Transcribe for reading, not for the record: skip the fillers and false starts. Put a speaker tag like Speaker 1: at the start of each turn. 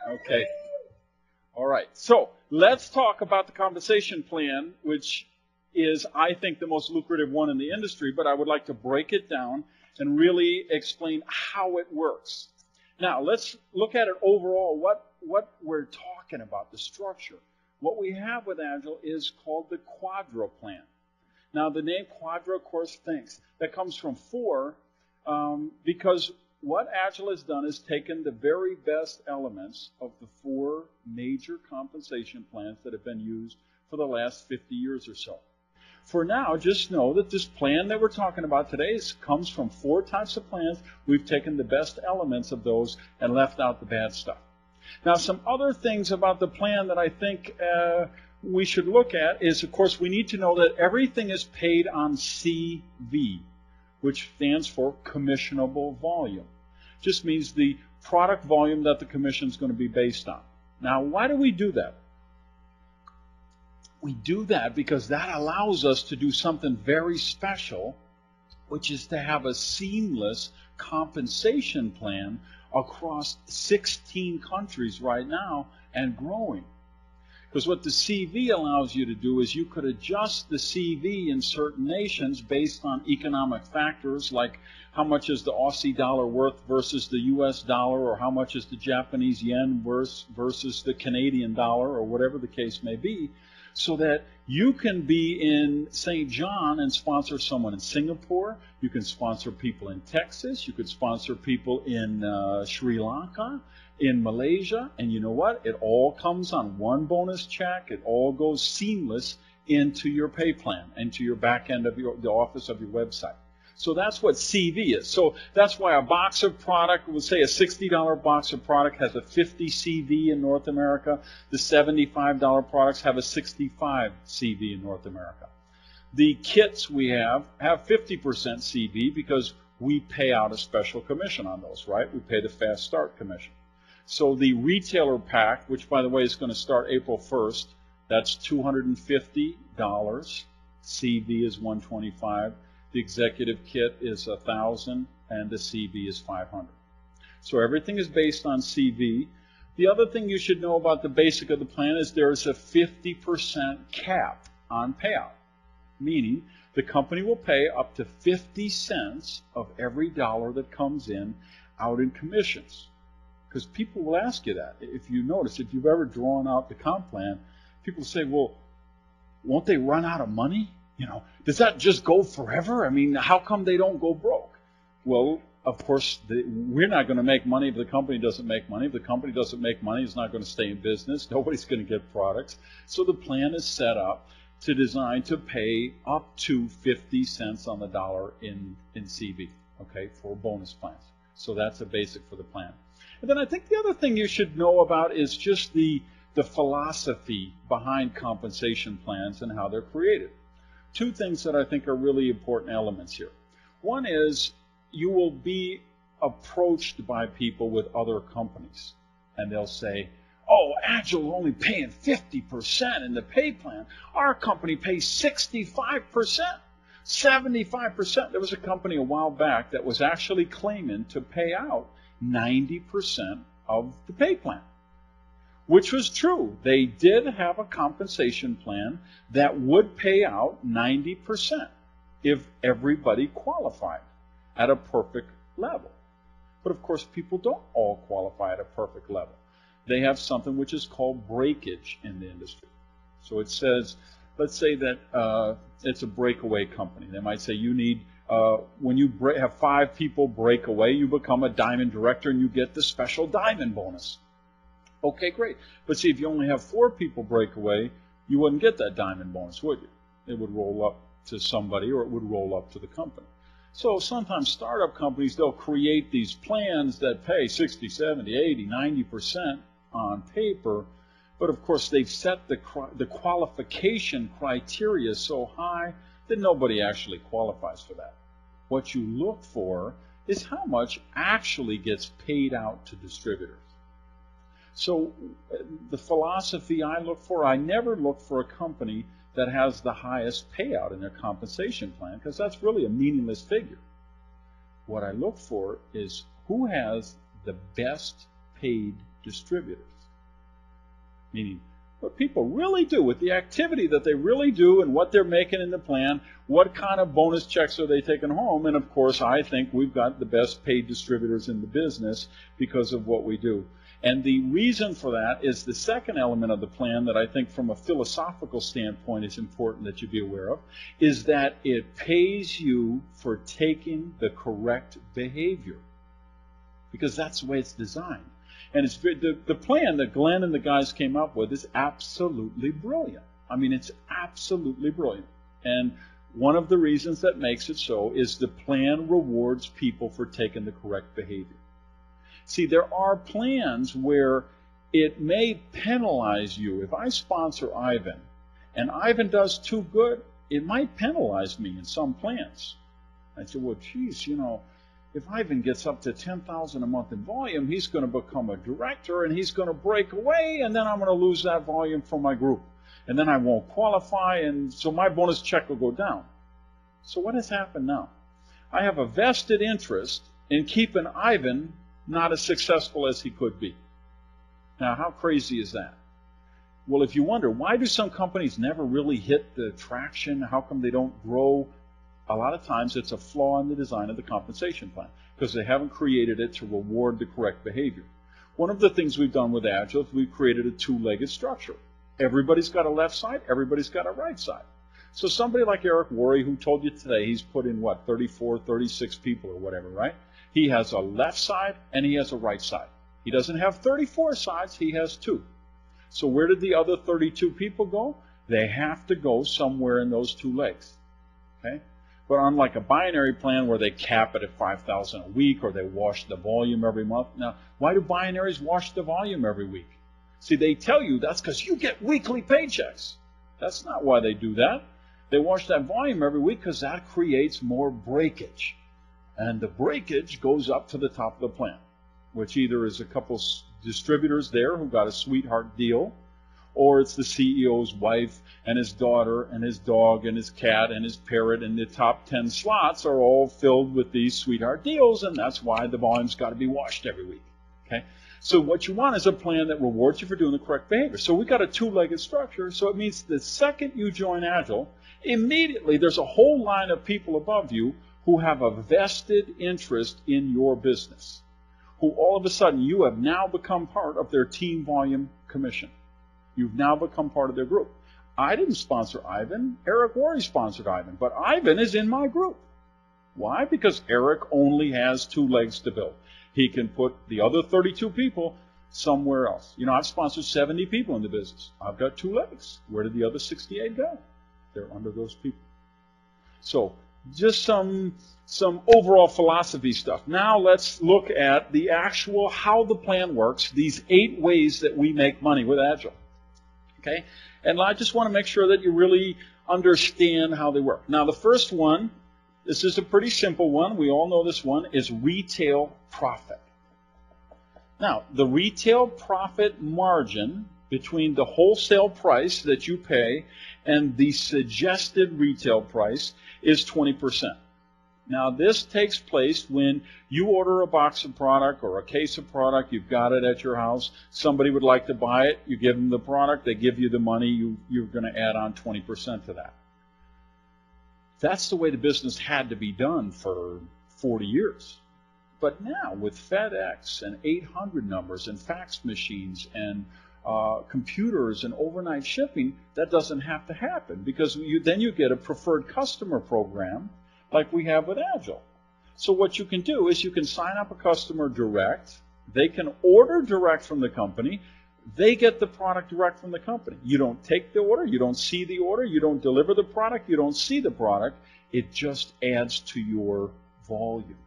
Speaker 1: Okay. All right. So let's talk about the compensation plan, which is, I think, the most lucrative one in the industry, but I would like to break it down and really explain how it works. Now, let's look at it overall, what we're talking about, the structure. What we have with Agile is called the Quadra plan. Now, the name Quadra, of course, thinks. That comes from four, because what Agile has done is taken the very best elements of the four major compensation plans that have been used for the last 50 years or so. For now, just know that this plan that we're talking about today comes from four types of plans. We've taken the best elements of those and left out the bad stuff. Now, some other things about the plan that I think we should look at is, of course, we need to know that everything is paid on CV, which stands for commissionable volume. Just means the product volume that the commission is going to be based on. Now, why do we do that? We do that because that allows us to do something very special, which is to have a seamless compensation plan across 16 countries right now and growing. Because what the CV allows you to do is you could adjust the CV in certain nations based on economic factors like how much is the Aussie dollar worth versus the US dollar, or how much is the Japanese yen versus the Canadian dollar, or whatever the case may be, so that you can be in St. John and sponsor someone in Singapore. You can sponsor people in Texas. You could sponsor people in Sri Lanka, in Malaysia. And you know what? It all comes on one bonus check. It all goes seamless into your pay plan, into your back end of the office of your website. So that's what CV is. So that's why a box of product, we'll say a $60 box of product has a 50 CV in North America. The $75 products have a 65 CV in North America. The kits we have 50% CV because we pay out a special commission on those, right? We pay the fast start commission. So the retailer pack, which by the way is going to start April 1st, that's $250. CV is $125. The executive kit is $1,000, and the CV is $500. So everything is based on CV. The other thing you should know about the basic of the plan is there's a 50% cap on payout, meaning the company will pay up to 50 cents of every dollar that comes in out in commissions. Because people will ask you that. If you notice, if you've ever drawn out the comp plan, people say, well, won't they run out of money? You know, does that just go forever? I mean, how come they don't go broke? Well, of course, we're not going to make money if the company doesn't make money. If the company doesn't make money, it's not going to stay in business. Nobody's going to get products. So the plan is set up to design to pay up to 50 cents on the dollar in CV, okay, for bonus plans. So that's a basic for the plan. And then I think the other thing you should know about is just the philosophy behind compensation plans and how they're created. Two things that I think are really important elements here. One is you will be approached by people with other companies, and they'll say, oh, Agile only paying 50% in the pay plan. Our company pays 65%, 75%. There was a company a while back that was actually claiming to pay out 90% of the pay plan. Which was true. They did have a compensation plan that would pay out 90% if everybody qualified at a perfect level. But of course, people don't all qualify at a perfect level. They have something which is called breakage in the industry. So it says, let's say that it's a breakaway company. They might say you need, when you have 5 people break away, you become a diamond director and you get the special diamond bonus. Okay, great. But see, if you only have 4 people break away, you wouldn't get that diamond bonus, would you? It would roll up to somebody, or it would roll up to the company. So sometimes startup companies, they'll create these plans that pay 60, 70, 80, 90% on paper, but of course they've set the qualification criteria so high that nobody actually qualifies for that. What you look for is how much actually gets paid out to distributors. So the philosophy I look for, I never look for a company that has the highest payout in their compensation plan, because that's really a meaningless figure. What I look for is who has the best paid distributors. Meaning, what people really do with the activity that they really do and what they're making in the plan, what kind of bonus checks are they taking home? And of course, I think we've got the best paid distributors in the business because of what we do. And the reason for that is the second element of the plan that I think from a philosophical standpoint is important that you be aware of, is that it pays you for taking the correct behavior. Because that's the way it's designed. And it's the plan that Glenn and the guys came up with is absolutely brilliant. I mean, it's absolutely brilliant. And one of the reasons that makes it so is the plan rewards people for taking the correct behavior. See, there are plans where it may penalize you. If I sponsor Ivan, and Ivan does too good, it might penalize me in some plans. I said, well, geez, you know, if Ivan gets up to $10,000 a month in volume, he's going to become a director, and he's going to break away, and then I'm going to lose that volume from my group. And then I won't qualify, and so my bonus check will go down. So what has happened now? I have a vested interest in keeping Ivan not as successful as he could be. Now, how crazy is that? Well, if you wonder, why do some companies never really hit the traction? How come they don't grow? A lot of times it's a flaw in the design of the compensation plan because they haven't created it to reward the correct behavior. One of the things we've done with Agile is we've created a two-legged structure. Everybody's got a left side, everybody's got a right side. So somebody like Eric Worre, who told you today he's put in, 34, 36 people or whatever, right? He has a left side and he has a right side. He doesn't have 34 sides, he has 2. So where did the other 32 people go? They have to go somewhere in those 2 legs. Okay? But unlike a binary plan where they cap it at 5,000 a week or they wash the volume every month. Now, why do binaries wash the volume every week? See, they tell you that's because you get weekly paychecks. That's not why they do that. They wash that volume every week because that creates more breakage. And the breakage goes up to the top of the plan, which either is a couple distributors there who got a sweetheart deal, or it's the CEO's wife and his daughter and his dog and his cat and his parrot, and the top 10 slots are all filled with these sweetheart deals, and that's why the volume's got to be washed every week. Okay? So what you want is a plan that rewards you for doing the correct behavior. So we've got a two-legged structure, so it means the second you join Agile, immediately there's a whole line of people above you who have a vested interest in your business, who all of a sudden you have now become part of their team volume commission. You've now become part of their group. I didn't sponsor Ivan. Eric Worre sponsored Ivan, but Ivan is in my group. Why? Because Eric only has 2 legs to build. He can put the other 32 people somewhere else. You know, I've sponsored 70 people in the business. I've got 2 legs. Where did the other 68 go? They're under those people. So, just some overall philosophy stuff. Now let's look at the actual how the plan works, these 8 ways that we make money with Agile. Okay? And I just want to make sure that you really understand how they work. Now the first one, this is a pretty simple one, we all know this one, is retail profit. Now, the retail profit margin between the wholesale price that you pay and the suggested retail price is 20%. Now, this takes place when you order a box of product or a case of product, you've got it at your house, somebody would like to buy it, you give them the product, they give you the money, you're going to add on 20% to that. That's the way the business had to be done for 40 years. But now, with FedEx and 800 numbers and fax machines and computers and overnight shipping, that doesn't have to happen because then you get a preferred customer program like we have with Agile. So what you can do is you can sign up a customer direct. They can order direct from the company. They get the product direct from the company. You don't take the order. You don't see the order. You don't deliver the product. You don't see the product. It just adds to your volume.